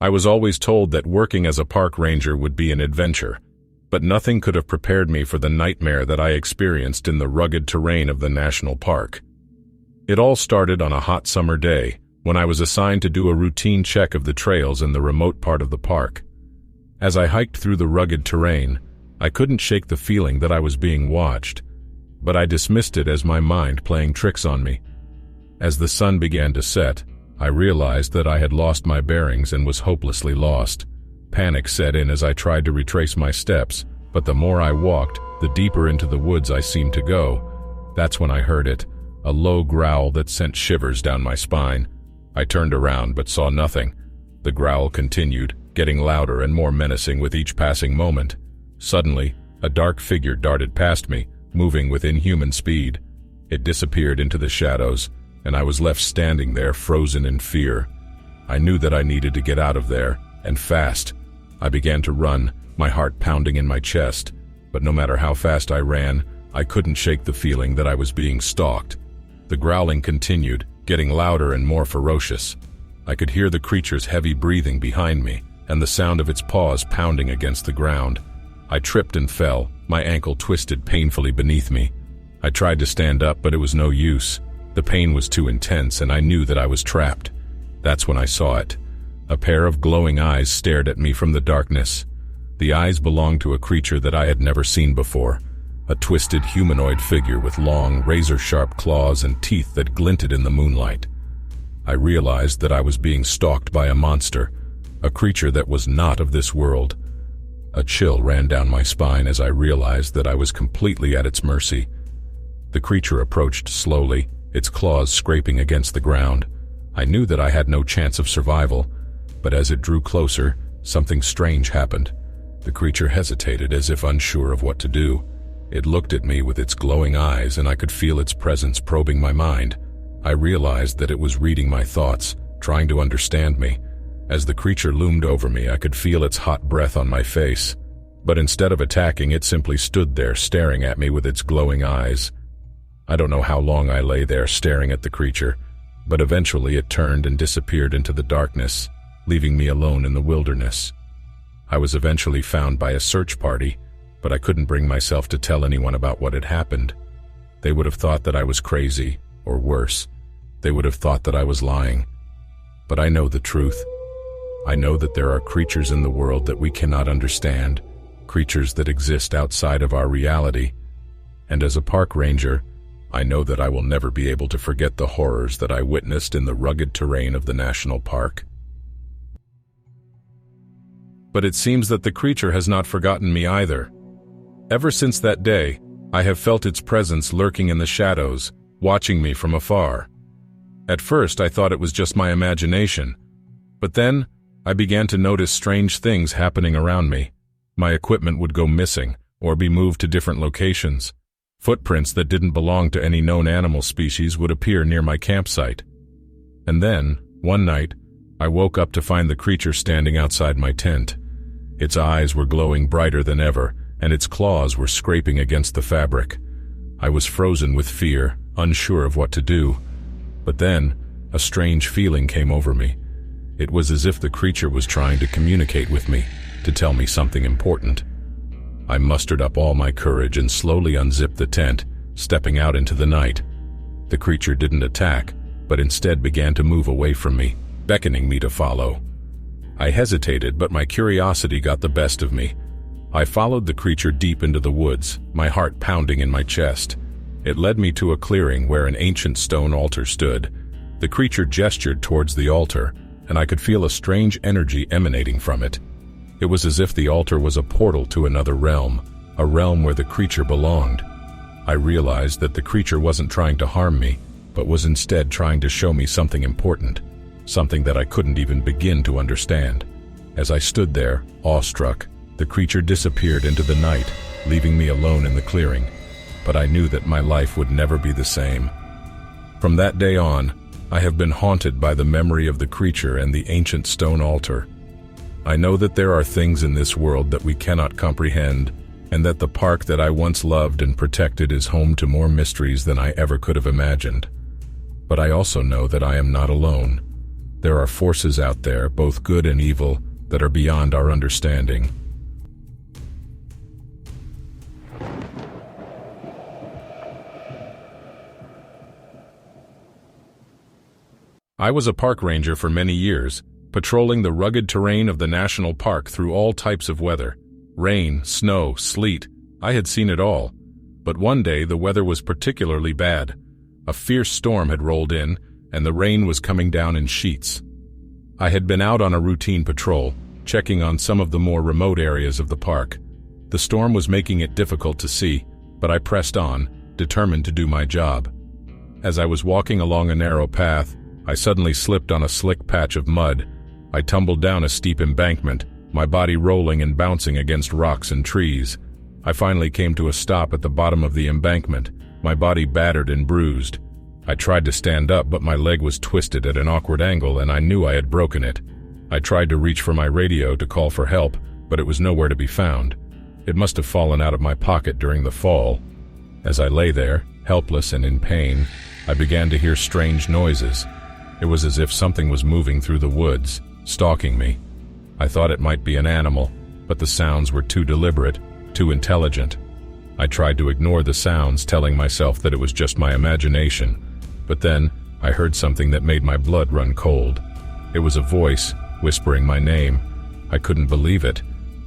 I was always told that working as a park ranger would be an adventure, but nothing could have prepared me for the nightmare that I experienced in the rugged terrain of the national park. It all started on a hot summer day, when I was assigned to do a routine check of the trails in the remote part of the park. As I hiked through the rugged terrain, I couldn't shake the feeling that I was being watched, but I dismissed it as my mind playing tricks on me. As the sun began to set, I realized that I had lost my bearings and was hopelessly lost. Panic set in as I tried to retrace my steps, but the more I walked, the deeper into the woods I seemed to go. That's when I heard it, a low growl that sent shivers down my spine. I turned around but saw nothing. The growl continued, getting louder and more menacing with each passing moment. Suddenly, a dark figure darted past me, moving with inhuman speed. It disappeared into the shadows, and I was left standing there frozen in fear. I knew that I needed to get out of there, and fast. I began to run, my heart pounding in my chest, but no matter how fast I ran, I couldn't shake the feeling that I was being stalked. The growling continued, getting louder and more ferocious. I could hear the creature's heavy breathing behind me, and the sound of its paws pounding against the ground. I tripped and fell, my ankle twisted painfully beneath me. I tried to stand up, but it was no use. The pain was too intense, and I knew that I was trapped. That's when I saw it. A pair of glowing eyes stared at me from the darkness. The eyes belonged to a creature that I had never seen before, a twisted humanoid figure with long, razor-sharp claws and teeth that glinted in the moonlight. I realized that I was being stalked by a monster, a creature that was not of this world. A chill ran down my spine as I realized that I was completely at its mercy. The creature approached slowly, its claws scraping against the ground. I knew that I had no chance of survival, but as it drew closer, something strange happened. The creature hesitated as if unsure of what to do. It looked at me with its glowing eyes, and I could feel its presence probing my mind. I realized that it was reading my thoughts, trying to understand me. As the creature loomed over me, I could feel its hot breath on my face. But instead of attacking, it simply stood there staring at me with its glowing eyes. I don't know how long I lay there staring at the creature, but eventually it turned and disappeared into the darkness, leaving me alone in the wilderness. I was eventually found by a search party, but I couldn't bring myself to tell anyone about what had happened. They would have thought that I was crazy, or worse, they would have thought that I was lying. But I know the truth. I know that there are creatures in the world that we cannot understand, creatures that exist outside of our reality. And as a park ranger, I know that I will never be able to forget the horrors that I witnessed in the rugged terrain of the national park. But it seems that the creature has not forgotten me either. Ever since that day, I have felt its presence lurking in the shadows, watching me from afar. At first, I thought it was just my imagination, but then I began to notice strange things happening around me. My equipment would go missing or be moved to different locations. Footprints that didn't belong to any known animal species would appear near my campsite. And then, one night, I woke up to find the creature standing outside my tent. Its eyes were glowing brighter than ever, and its claws were scraping against the fabric. I was frozen with fear, unsure of what to do. But then, a strange feeling came over me. It was as if the creature was trying to communicate with me, to tell me something important. I mustered up all my courage and slowly unzipped the tent, stepping out into the night. The creature didn't attack, but instead began to move away from me, beckoning me to follow. I hesitated, but my curiosity got the best of me. I followed the creature deep into the woods, my heart pounding in my chest. It led me to a clearing where an ancient stone altar stood. The creature gestured towards the altar, and I could feel a strange energy emanating from it. It was as if the altar was a portal to another realm, a realm where the creature belonged. I realized that the creature wasn't trying to harm me, but was instead trying to show me something important, something that I couldn't even begin to understand. As I stood there, awestruck, the creature disappeared into the night, leaving me alone in the clearing. But I knew that my life would never be the same. From that day on, I have been haunted by the memory of the creature and the ancient stone altar. I know that there are things in this world that we cannot comprehend, and that the park that I once loved and protected is home to more mysteries than I ever could have imagined. But I also know that I am not alone. There are forces out there, both good and evil, that are beyond our understanding. I was a park ranger for many years, patrolling the rugged terrain of the national park through all types of weather. Rain, snow, sleet, I had seen it all. But one day the weather was particularly bad. A fierce storm had rolled in, and the rain was coming down in sheets. I had been out on a routine patrol, checking on some of the more remote areas of the park. The storm was making it difficult to see, but I pressed on, determined to do my job. As I was walking along a narrow path, I suddenly slipped on a slick patch of mud. I tumbled down a steep embankment, my body rolling and bouncing against rocks and trees. I finally came to a stop at the bottom of the embankment, my body battered and bruised. I tried to stand up, but my leg was twisted at an awkward angle and I knew I had broken it. I tried to reach for my radio to call for help, but it was nowhere to be found. It must have fallen out of my pocket during the fall. As I lay there, helpless and in pain, I began to hear strange noises. It was as if something was moving through the woods, stalking me. I thought it might be an animal, but the sounds were too deliberate, too intelligent. I tried to ignore the sounds, telling myself that it was just my imagination. But then, I heard something that made my blood run cold. It was a voice, whispering my name. I couldn't believe it.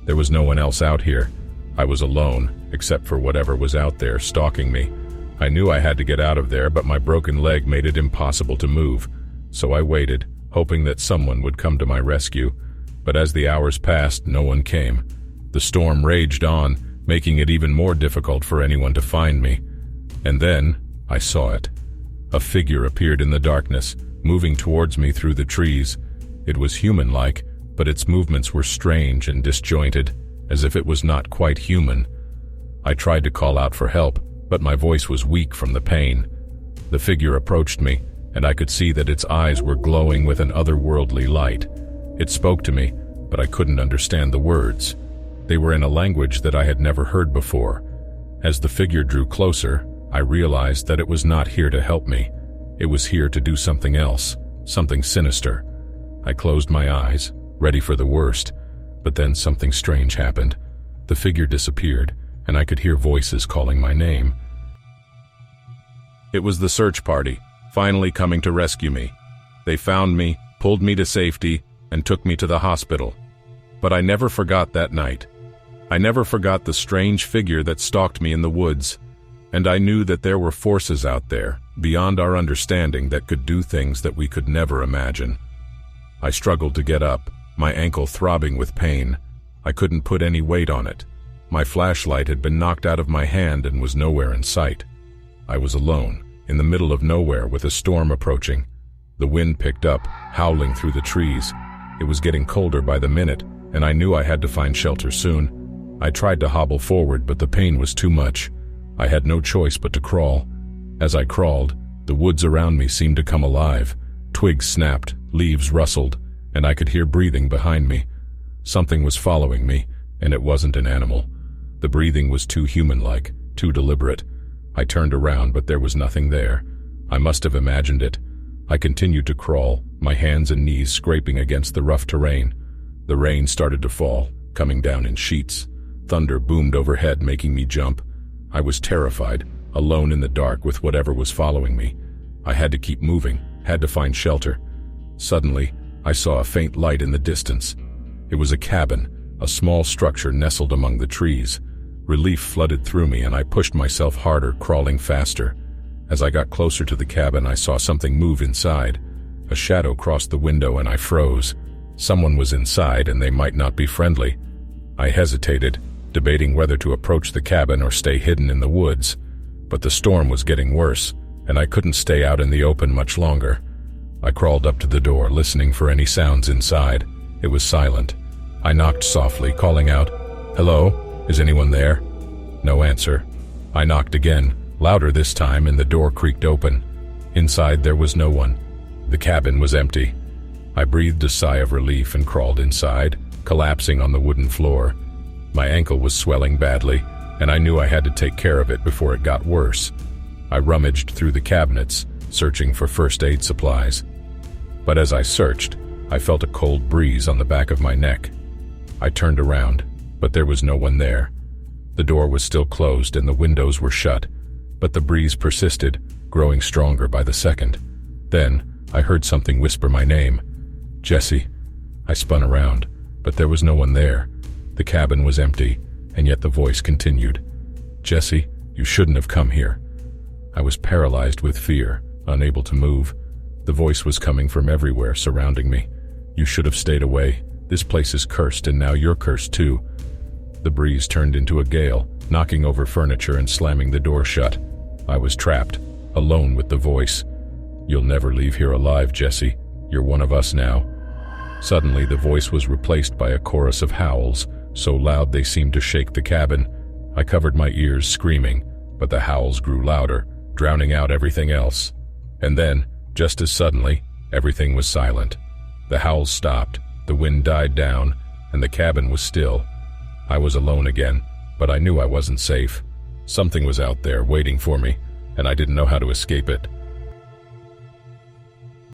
There was no one else out here. I was alone, except for whatever was out there, stalking me. I knew I had to get out of there, but my broken leg made it impossible to move. So I waited, hoping that someone would come to my rescue. But as the hours passed, no one came. The storm raged on, making it even more difficult for anyone to find me. And then, I saw it. A figure appeared in the darkness, moving towards me through the trees. It was human-like, but its movements were strange and disjointed, as if it was not quite human. I tried to call out for help, but my voice was weak from the pain. The figure approached me, and I could see that its eyes were glowing with an otherworldly light. It spoke to me, but I couldn't understand the words. They were in a language that I had never heard before. As the figure drew closer, I realized that it was not here to help me. It was here to do something else, something sinister. I closed my eyes, ready for the worst, but then something strange happened. The figure disappeared, and I could hear voices calling my name. It was the search party, finally coming to rescue me. They found me, pulled me to safety, and took me to the hospital. But I never forgot that night. I never forgot the strange figure that stalked me in the woods, and I knew that there were forces out there, beyond our understanding, that could do things that we could never imagine. I struggled to get up, my ankle throbbing with pain. I couldn't put any weight on it. My flashlight had been knocked out of my hand and was nowhere in sight. I was alone, in the middle of nowhere with a storm approaching. The wind picked up, howling through the trees. It was getting colder by the minute, and I knew I had to find shelter soon. I tried to hobble forward, but the pain was too much. I had no choice but to crawl. As I crawled, the woods around me seemed to come alive. Twigs snapped, leaves rustled, and I could hear breathing behind me. Something was following me, and it wasn't an animal. The breathing was too human-like, too deliberate. I turned around, but there was nothing there. I must have imagined it. I continued to crawl, my hands and knees scraping against the rough terrain. The rain started to fall, coming down in sheets. Thunder boomed overhead, making me jump. I was terrified, alone in the dark with whatever was following me. I had to keep moving, had to find shelter. Suddenly, I saw a faint light in the distance. It was a cabin, a small structure nestled among the trees. Relief flooded through me, and I pushed myself harder, crawling faster. As I got closer to the cabin, I saw something move inside. A shadow crossed the window, and I froze. Someone was inside, and they might not be friendly. I hesitated, debating whether to approach the cabin or stay hidden in the woods. But the storm was getting worse, and I couldn't stay out in the open much longer. I crawled up to the door, listening for any sounds inside. It was silent. I knocked softly, calling out, "Hello? Is anyone there?" No answer. I knocked again, louder this time, and the door creaked open. Inside there was no one. The cabin was empty. I breathed a sigh of relief and crawled inside, collapsing on the wooden floor. My ankle was swelling badly, and I knew I had to take care of it before it got worse. I rummaged through the cabinets, searching for first aid supplies. But as I searched, I felt a cold breeze on the back of my neck. I turned around, but there was no one there. The door was still closed and the windows were shut, but the breeze persisted, growing stronger by the second. Then, I heard something whisper my name. "Jesse." I spun around, but there was no one there. The cabin was empty, and yet the voice continued. "Jesse, you shouldn't have come here." I was paralyzed with fear, unable to move. The voice was coming from everywhere, surrounding me. "You should have stayed away. This place is cursed, and now you're cursed too." The breeze turned into a gale, knocking over furniture and slamming the door shut. I was trapped, alone with the voice. "You'll never leave here alive, Jesse. You're one of us now." Suddenly, the voice was replaced by a chorus of howls, so loud they seemed to shake the cabin. I covered my ears, screaming, but the howls grew louder, drowning out everything else. And then, just as suddenly, everything was silent. The howls stopped, the wind died down, and the cabin was still. I was alone again, but I knew I wasn't safe. Something was out there, waiting for me, and I didn't know how to escape it.